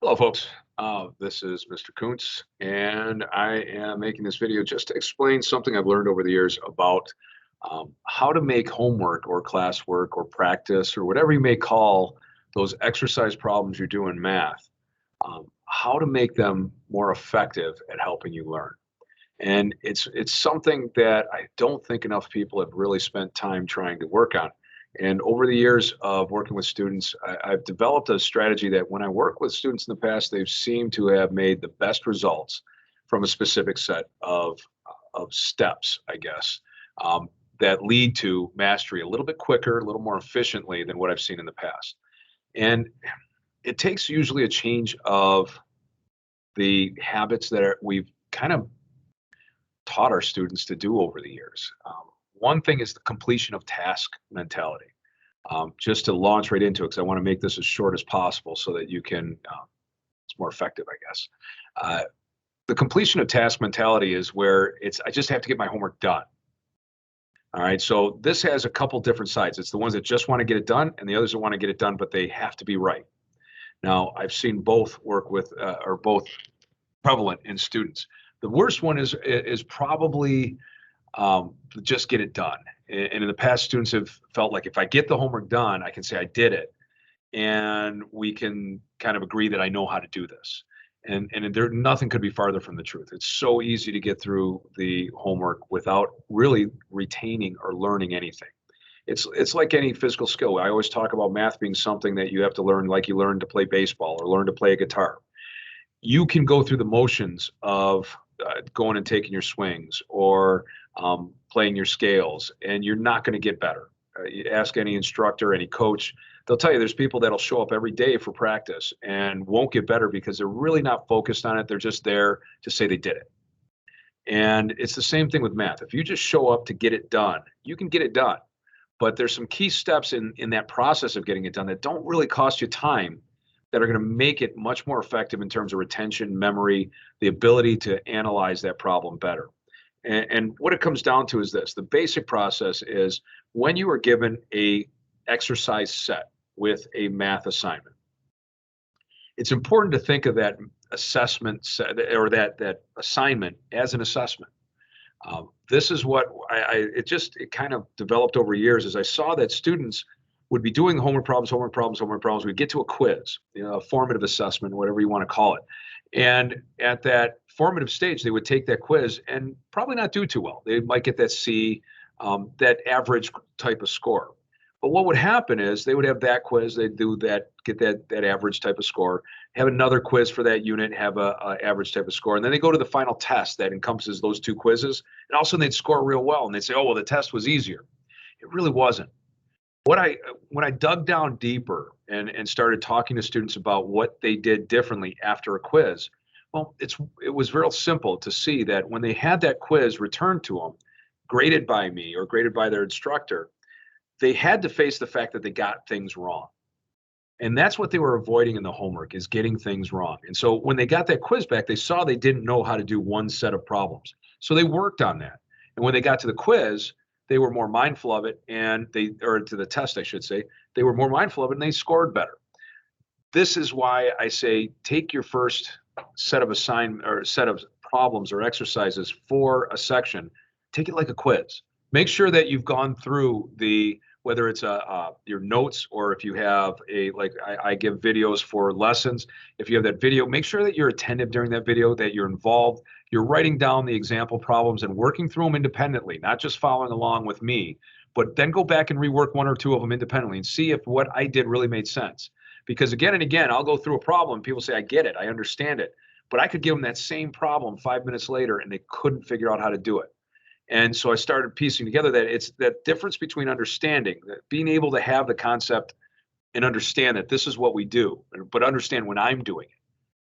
Hello, folks. This is Mr. Kuntz, and I am making this video just to explain something I've learned over the years about how to make homework or classwork or practice or whatever you may call those exercise problems you do in math, how to make them more effective at helping you learn. And it's something that I don't think enough people have really spent time trying to work on. And over the years of working with students, I've developed a strategy that when I work with students in the past, they've seemed to have made the best results from a specific set of steps, I guess, um, that lead to mastery a little bit quicker, a little more efficiently than what I've seen in the past. And it takes usually a change of the habits that we've kind of taught our students to do over the years. One thing is the completion of task mentality. Just to launch right into it, because I want to make this as short as possible so that you can, it's more effective, I guess. Uh, the completion of task mentality is where I just have to get my homework done. All right. So this has a couple different sides. It's the ones that just want to get it done, and the others that want to get it done, but they have to be right. Now, I've seen both work with, or both prevalent in students. The worst one is probably just get it done. And in the past, students have felt like if I get the homework done, I can say I did it, and we can kind of agree that I know how to do this. And there nothing could be farther from the truth. It's so easy to get through the homework without really retaining or learning anything. It's like any physical skill. I always talk about math being something that you have to learn, like you learn to play baseball or learn to play a guitar. You can go through the motions of going and taking your swings or playing your scales, and you're not going to get better. You ask any instructor, any coach, they'll tell you there's people that'll show up every day for practice and won't get better because they're really not focused on it. They're just there to say they did it. And it's the same thing with math. If you just show up to get it done, you can get it done. But there's some key steps in that process of getting it done that don't really cost you time that are going to make it much more effective in terms of retention, memory, the ability to analyze that problem better. And what it comes down to is this: the basic process is when you are given a exercise set with a math assignment, it's important to think of that assessment set or that assignment as an assessment. This is what it kind of developed over years as I saw that students would be doing homework problems, homework problems, homework problems. We'd get to a quiz, a formative assessment, whatever you want to call it. And at that formative stage, they would take that quiz and probably not do too well. They might get that C, that average type of score. But what would happen is they would have that quiz, they'd do that, get that average type of score, have another quiz for that unit, have a average type of score, and then they go to the final test that encompasses those two quizzes, and all of a sudden they'd score real well, and they'd say, "Oh, well, the test was easier." It really wasn't. What I When I dug down deeper and started talking to students about what they did differently after a quiz, well, it was real simple to see that when they had that quiz returned to them, graded by me or graded by their instructor, they had to face the fact that they got things wrong. And that's what they were avoiding in the homework is getting things wrong. And so when they got that quiz back, they saw they didn't know how to do one set of problems. So they worked on that. And when they got to the quiz, they were more mindful of it or to the test, I should say, they were more mindful of it and they scored better. This is why I say take your first set of set of problems or exercises for a section, take it like a quiz. Make sure that you've gone through whether it's your notes or if you have I give videos for lessons. If you have that video, make sure that you're attentive during that video, that you're involved, you're writing down the example problems and working through them independently, not just following along with me, but then go back and rework one or two of them independently and see if what I did really made sense. Because again and again, I'll go through a problem, people say, I get it, I understand it, but I could give them that same problem 5 minutes later and they couldn't figure out how to do it. And so I started piecing together that it's that difference between understanding, that being able to have the concept and understand that this is what we do, but understand when I'm doing it.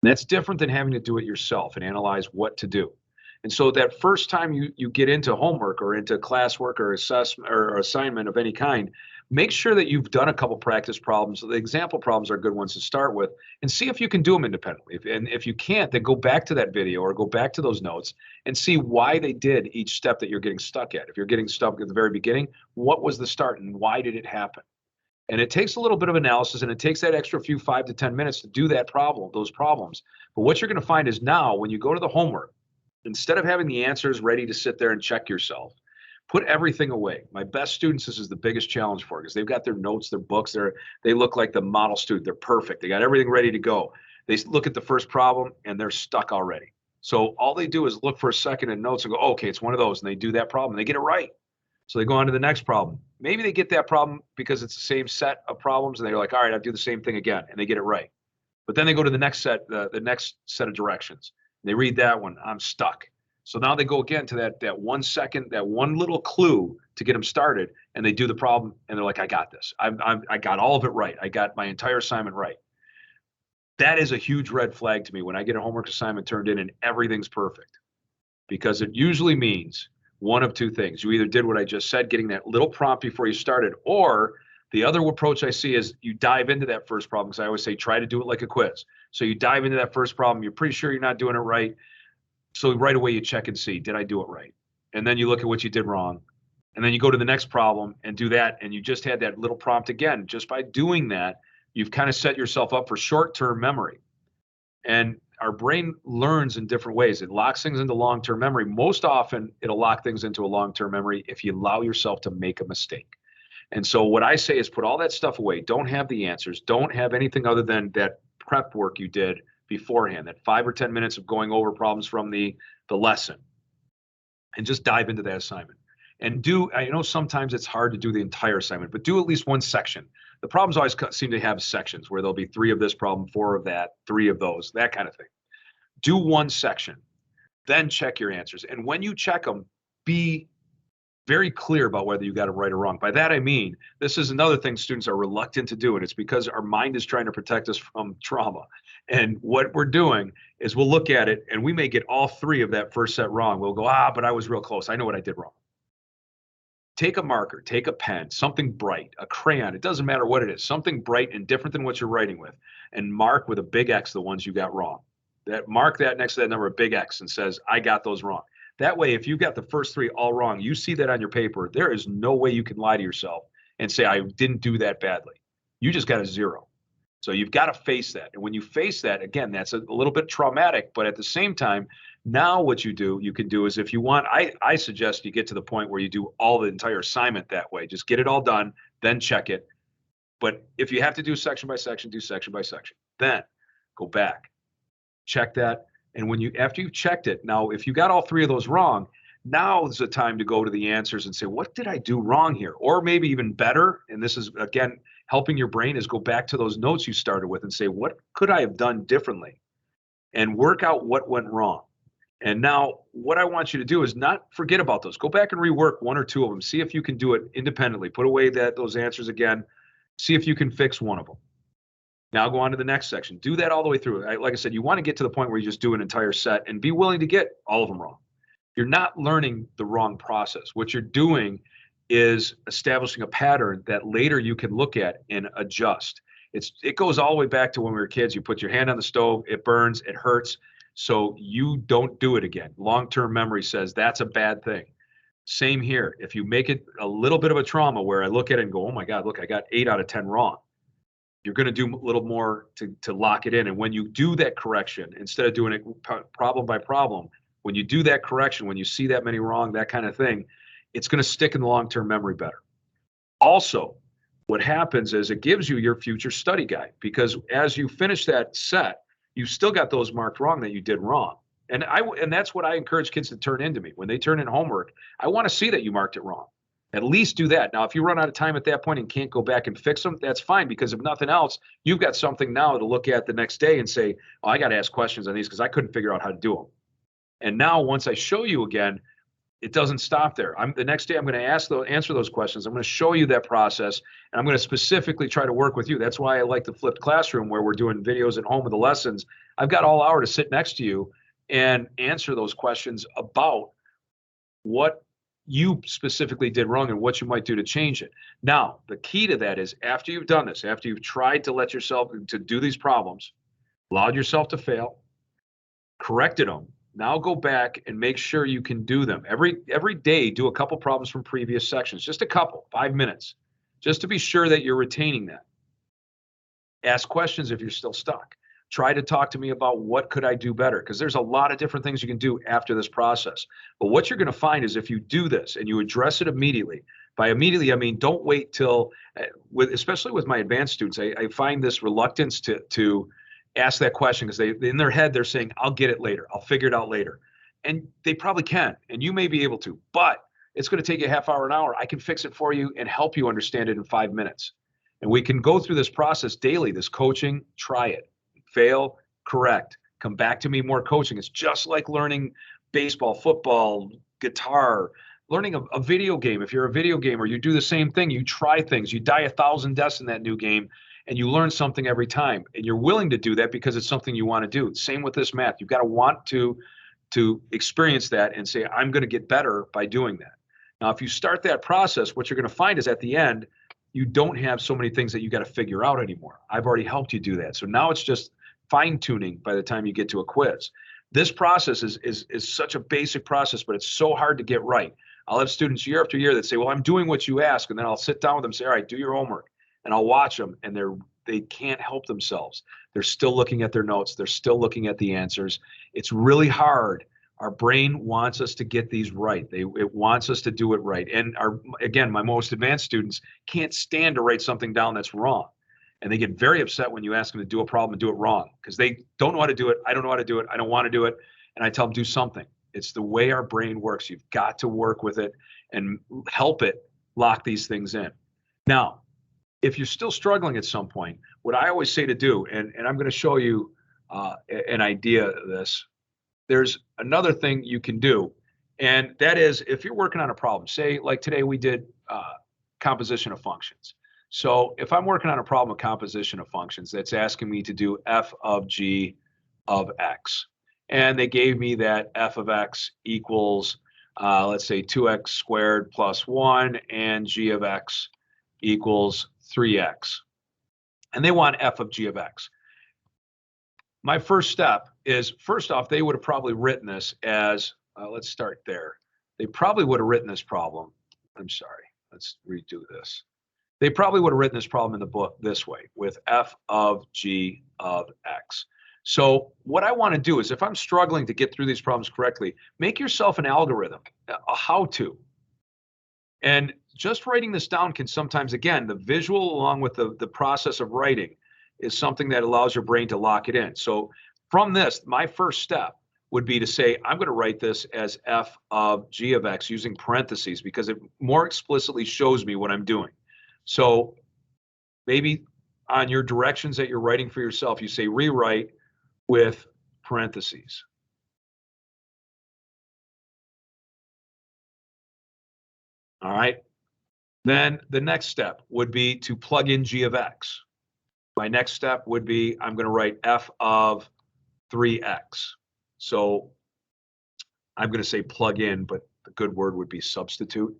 That's different than having to do it yourself and analyze what to do. And so that first time you get into homework or into classwork or assessment or assignment of any kind, make sure that you've done a couple practice problems. The example problems are good ones to start with and see if you can do them independently. And if you can't, then go back to that video or go back to those notes and see why they did each step that you're getting stuck at. If you're getting stuck at the very beginning, what was the start and why did it happen? And it takes a little bit of analysis, and it takes that extra few 5 to 10 minutes to do those problems. But what you're going to find is now when you go to the homework, instead of having the answers ready to sit there and check yourself, put everything away. My best students, this is the biggest challenge for, because they've got their notes, their books, they look like the model student. They're perfect. They got everything ready to go. They look at the first problem and they're stuck already. So all they do is look for a second in notes and go, okay, it's one of those. And they do that problem. They get it right. So they go on to the next problem. Maybe they get that problem because it's the same set of problems, and they're like, all right, I'll do the same thing again, and they get it right. But then they go to the next set of directions. They read that one. I'm stuck. So now they go again to that 1 second, that one little clue to get them started, and they do the problem, and they're like, I got this. I got all of it right. I got my entire assignment right. That is a huge red flag to me when I get a homework assignment turned in and everything's perfect, because it usually means one of two things. You either did what I just said, getting that little prompt before you started, or the other approach I see is you dive into that first problem, because I always say try to do it like a quiz. So you dive into that first problem, you're pretty sure you're not doing it right. So right away you check and see, did I do it right? And then you look at what you did wrong. And then you go to the next problem and do that. And you just had that little prompt again. Just by doing that, you've kind of set yourself up for short-term memory. And our brain learns in different ways. It locks things into long-term memory. Most often, it'll lock things into a long-term memory if you allow yourself to make a mistake. And so what I say is put all that stuff away. Don't have the answers. Don't have anything other than that prep work you did beforehand, that 5 or 10 minutes of going over problems from the lesson, and just dive into that assignment. And I know sometimes it's hard to do the entire assignment, but do at least one section. The problems always seem to have sections where there'll be 3 of this problem, 4 of that, 3 of those, that kind of thing. Do one section, then check your answers. And when you check them, be very clear about whether you got it right or wrong. By that, I mean, this is another thing students are reluctant to do, and it's because our mind is trying to protect us from trauma. And what we're doing is we'll look at it, and we may get all 3 of that first set wrong. We'll go, but I was real close. I know what I did wrong. Take a marker, take a pen, something bright, a crayon. It doesn't matter what it is, something bright and different than what you're writing with, and mark with a big X the ones you got wrong. Mark that next to that number, a big X, and says, I got those wrong. That way, if you got the first 3 all wrong, you see that on your paper, there is no way you can lie to yourself and say, I didn't do that badly. You just got a 0. So you've got to face that. And when you face that, again, that's a little bit traumatic, but at the same time, now what you can do is, if you want, I suggest you get to the point where you do all the entire assignment that way. Just get it all done, then check it. But if you have to do section by section, do section by section. Then go back, check that. And after you've checked it, now if you got all 3 of those wrong, now is the time to go to the answers and say, what did I do wrong here? Or maybe even better, and this is, again, helping your brain, is go back to those notes you started with and say, what could I have done differently? And work out what went wrong. And now what I want you to do is not forget about those. Go back and rework 1 or 2 of them. See if you can do it independently. Put away those answers again. See if you can fix one of them. Now go on to the next section. Do that all the way through. Like I said, you want to get to the point where you just do an entire set and be willing to get all of them wrong. You're not learning the wrong process. What you're doing is establishing a pattern that later you can look at and adjust. It goes all the way back to when we were kids. You put your hand on the stove, it burns, it hurts. So you don't do it again. Long-term memory says that's a bad thing. Same here. If you make it a little bit of a trauma where I look at it and go, oh my God, look, I got 8 out of 10 wrong. You're going to do a little more to lock it in. And when you do that correction, instead of doing it problem by problem, when you do that correction, when you see that many wrong, that kind of thing, it's going to stick in the long-term memory better. Also, what happens is it gives you your future study guide, because as you finish that set, you've still got those marked wrong that you did wrong. And that's what I encourage kids to turn into me. When they turn in homework, I want to see that you marked it wrong. At least do that. Now, if you run out of time at that point and can't go back and fix them, that's fine, because if nothing else, you've got something now to look at the next day and say, oh, I got to ask questions on these because I couldn't figure out how to do them. And now once I show you again, it doesn't stop there. The next day I'm going to answer those questions. I'm going to show you that process, and I'm going to specifically try to work with you. That's why I like the flipped classroom, where we're doing videos at home of the lessons. I've got all hour to sit next to you and answer those questions about what you specifically did wrong and what you might do to change it. Now, the key to that is, after you've done this, after you've tried to let yourself to do these problems, allowed yourself to fail, corrected them, now go back and make sure you can do them. Every day, do a couple problems from previous sections, just a couple, 5 minutes. just to be sure that you're retaining that. Ask questions if you're still stuck. Try to talk to me about what could I do better, because there's a lot of different things you can do after this process. But what you're going to find is if you do this and you address it immediately, by immediately I mean don't wait till especially with my advanced students, I find this reluctance to ask that question because they in their head they're saying I'll get it later, I'll figure it out later, and they probably can, and you may be able to, but it's going to take you a half hour, an hour. I can fix it for you and help you understand it in 5 minutes. And we can go through this process daily, this coaching. Try it, fail, correct, come back to me, more coaching. It's just like learning baseball, football, guitar, learning a video game. If you're a video gamer, you do the same thing. You try things, you die 1,000 deaths in that new game, and you learn something every time. And you're willing to do that because it's something you want to do. Same with this math. You've got to want to experience that and say, I'm going to get better by doing that. Now, if you start that process, what you're going to find is at the end, you don't have so many things that you got to figure out anymore. I've already helped you do that. So now it's just fine tuning by the time you get to a quiz. This process is such a basic process, but it's so hard to get right. I'll have students year after year that say, well, I'm doing what you ask. And then I'll sit down with them and say, all right, do your homework. And I'll watch them, and they can't help themselves. They're still looking at their notes. They're still looking at the answers. It's really hard. Our brain wants us to get these right. It wants us to do it right. And again, my most advanced students can't stand to write something down that's wrong. And they get very upset when you ask them to do a problem and do it wrong because they don't know how to do it. I don't know how to do it. I don't want to do it. And I tell them, do something. It's the way our brain works. You've got to work with it and help it lock these things in. Now, if you're still struggling at some point, what I always say to do, and I'm going to show you an idea of this, there's another thing you can do, and that is if you're working on a problem, say like today we did composition of functions. So if I'm working on a problem of composition of functions that's asking me to do f of g of x, and they gave me that f of x equals, let's say 2x squared plus 1 and g of x equals 3x, and they want f of g of x. My first step is, first off, they would have probably written this as, let's start there. They probably would have written this problem. I'm sorry, let's redo this. They probably would have written this problem in the book this way, with f of g of x. So what I want to do is, if I'm struggling to get through these problems correctly, make yourself an algorithm, a how-to. And just writing this down can sometimes, again, the visual along with the process of writing is something that allows your brain to lock it in. So from this, my first step would be to say, I'm going to write this as f of g of x using parentheses because it more explicitly shows me what I'm doing. So maybe on your directions that you're writing for yourself, you say rewrite with parentheses. All right. Then the next step would be to plug in g of x. My next step would be, I'm going to write f of 3x. So I'm going to say plug in, but the good word would be substitute.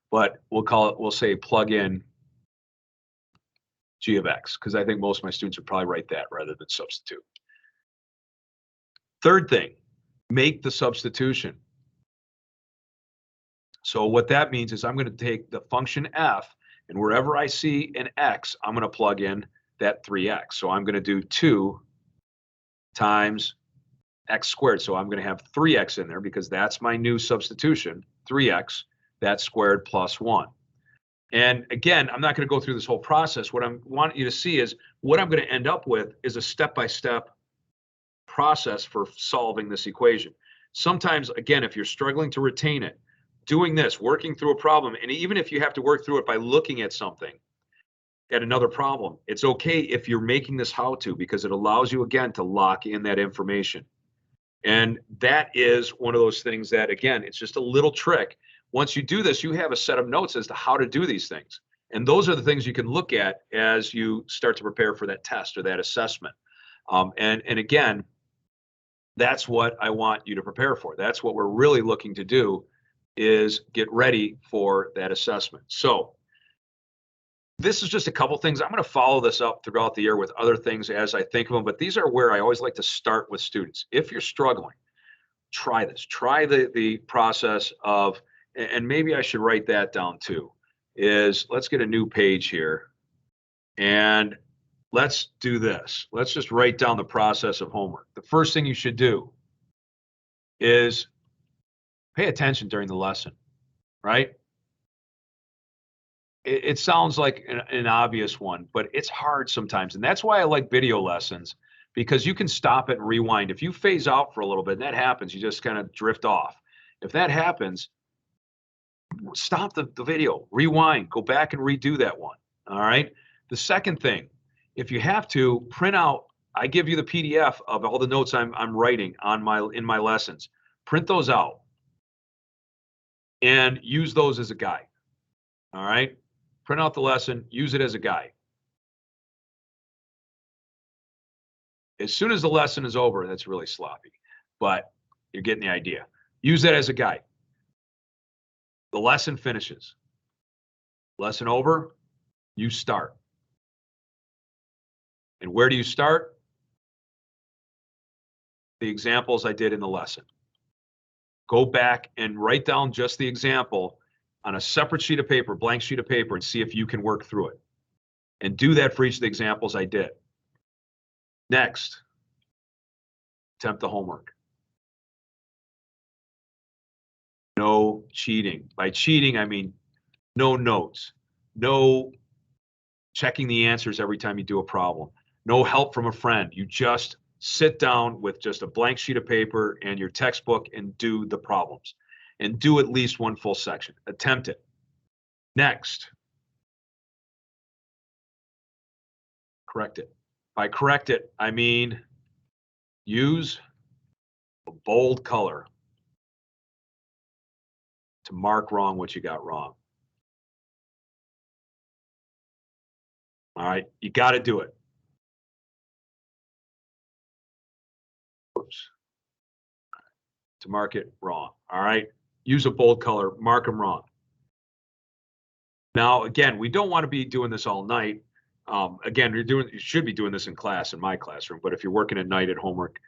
But we'll say plug in g of x, because I think most of my students would probably write that rather than substitute. Third thing, make the substitution. So what that means is I'm going to take the function f, and wherever I see an x, I'm going to plug in that 3x. So I'm going to do 2 times x squared. So I'm going to have 3x in there because that's my new substitution, 3x, that's squared plus 1. And again, I'm not going to go through this whole process. What I want you to see is what I'm going to end up with is a step-by-step process for solving this equation. Sometimes, again, if you're struggling to retain it, doing this, working through a problem, and even if you have to work through it by looking at something, at another problem, it's okay if you're making this how-to because it allows you, again, to lock in that information. And that is one of those things that, again, it's just a little trick. Once you do this, you have a set of notes as to how to do these things. And those are the things you can look at as you start to prepare for that test or that assessment. And again, that's what I want you to prepare for. That's what we're really looking to do, is get ready for that assessment. So this is just a couple things. I'm going to follow this up throughout the year with other things as I think of them, but these are where I always like to start with students. If you're struggling, try this. Try the process of, and maybe I should write that down too. is let's get a new page here and let's do this. Let's just write down the process of homework. The first thing you should do is pay attention during the lesson, right? It sounds like an obvious one, but it's hard sometimes. And that's why I like video lessons, because you can stop it and rewind. If you phase out for a little bit and that happens, you just kind of drift off. If that happens, stop the video, rewind, go back and redo that one. All right. The second thing, if you have to print out, I give you the PDF of all the notes I'm writing in my lessons. Print those out and use those as a guide. All right. Print out the lesson, use it as a guide. As soon as the lesson is over, that's really sloppy, but you're getting the idea. Use that as a guide. The lesson finishes. Lesson over, you start. And where do you start? The examples I did in the lesson. Go back and write down just the example on a separate sheet of paper, blank sheet of paper, and see if you can work through it. And do that for each of the examples I did. Next, attempt the homework. No cheating. By cheating, I mean no notes, no checking the answers every time you do a problem, no help from a friend. You just sit down with just a blank sheet of paper and your textbook and do the problems. And do at least one full section. Attempt it. Next, correct it. By correct it, I mean use a bold color to mark wrong what you got wrong. All right, you got to do it. Oops. To mark it wrong. All right, use a bold color, mark them wrong. Now, again, we don't want to be doing this all night. Again, you should be doing this in class, in my classroom. But if you're working at night at homework,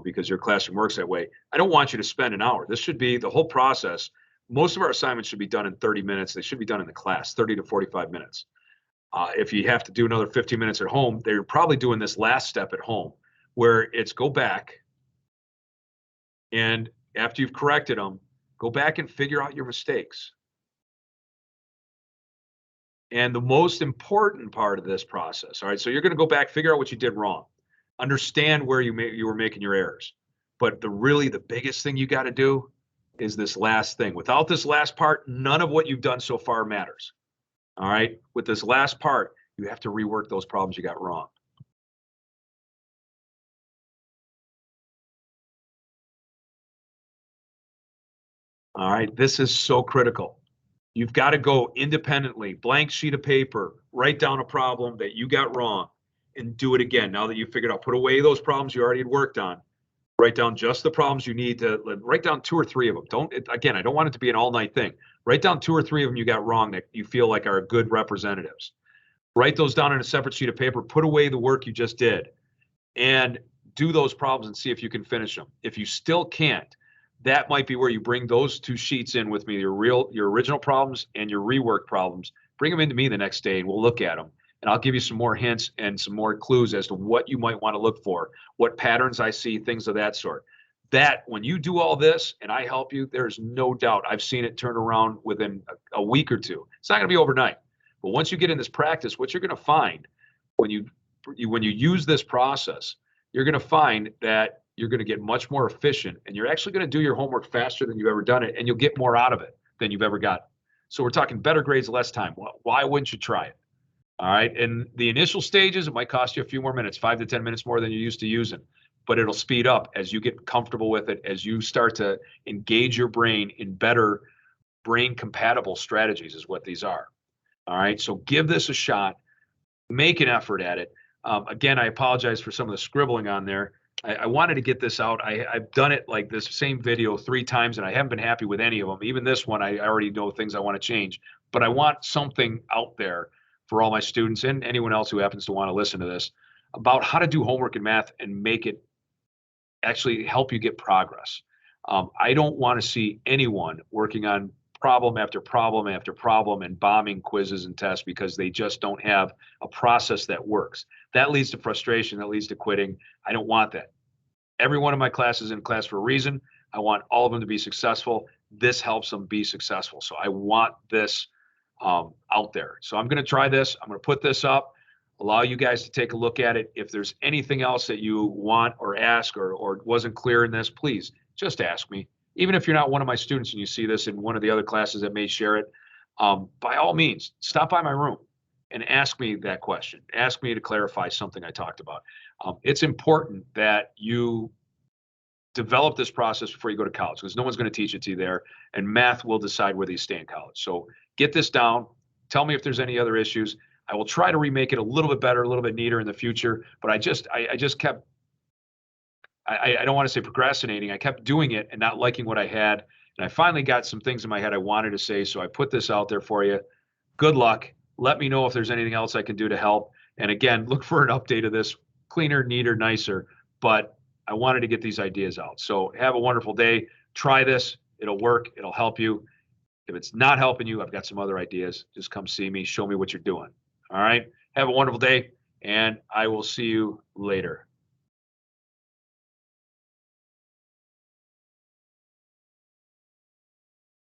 because your classroom works that way, I don't want you to spend an hour. This should be the whole process. Most of our assignments should be done in 30 minutes. They should be done in the class, 30 to 45 minutes. If you have to do another 15 minutes at home, they're probably doing this last step at home, where it's go back and after you've corrected them, go back and figure out your mistakes. And the most important part of this process, all right, so you're going to go back, figure out what you did wrong, understand where you were making your errors. But the biggest thing you got to do is this last thing. Without this last part, none of what you've done so far matters. All right, with this last part, you have to rework those problems you got wrong. All right, this is so critical. You've got to go independently, blank sheet of paper, write down a problem that you got wrong and do it again. Now that you've figured out, put away those problems you already had worked on, write down just the problems you need to, write down 2 or 3 of them. Again, I don't want it to be an all night thing. Write down 2 or 3 of them you got wrong that you feel like are good representatives. Write those down on a separate sheet of paper, put away the work you just did and do those problems and see if you can finish them. If you still can't, that might be where you bring those 2 sheets in with me, your original problems and your rework problems. Bring them into me the next day and we'll look at them. And I'll give you some more hints and some more clues as to what you might want to look for, what patterns I see, things of that sort. That when you do all this and I help you, there's no doubt I've seen it turn around within a week or 2. It's not going to be overnight. But once you get in this practice, what you're going to find when you use this process, you're going to find that you're going to get much more efficient and you're actually going to do your homework faster than you've ever done it and you'll get more out of it than you've ever gotten. So we're talking better grades, less time. Well, why wouldn't you try it? All right. In the initial stages, it might cost you a few more minutes, 5 to 10 minutes more than you're used to using, but it'll speed up as you get comfortable with it, as you start to engage your brain in better brain compatible strategies is what these are. All right. So give this a shot, make an effort at it. Again, I apologize for some of the scribbling on there. I wanted to get this out. I've done it like this same video 3 times and I haven't been happy with any of them. Even this one, I already know things I want to change, but I want something out there for all my students and anyone else who happens to want to listen to this about how to do homework in math and make it actually help you get progress. I don't want to see anyone working on problem after problem after problem and bombing quizzes and tests because they just don't have a process that works. That leads to frustration. That leads to quitting. I don't want that. Every one of my classes is in class for a reason. I want all of them to be successful. This helps them be successful. So I want this out there. So I'm going to try this. I'm going to put this up, allow you guys to take a look at it. If there's anything else that you want or ask or wasn't clear in this, please just ask me. Even if you're not one of my students and you see this in one of the other classes that may share it, by all means, stop by my room and ask me that question. Ask me to clarify something I talked about. It's important that you develop this process before you go to college because no one's going to teach it to you there, and math will decide whether you stay in college. So get this down. Tell me if there's any other issues. I will try to remake it a little bit better, a little bit neater in the future, but I just kept, I don't want to say procrastinating. I kept doing it and not liking what I had. And I finally got some things in my head I wanted to say. So I put this out there for you. Good luck. Let me know if there's anything else I can do to help. And again, look for an update of this, cleaner, neater, nicer. But I wanted to get these ideas out. So have a wonderful day. Try this. It'll work. It'll help you. If it's not helping you, I've got some other ideas. Just come see me. Show me what you're doing. All right. Have a wonderful day, and I will see you later.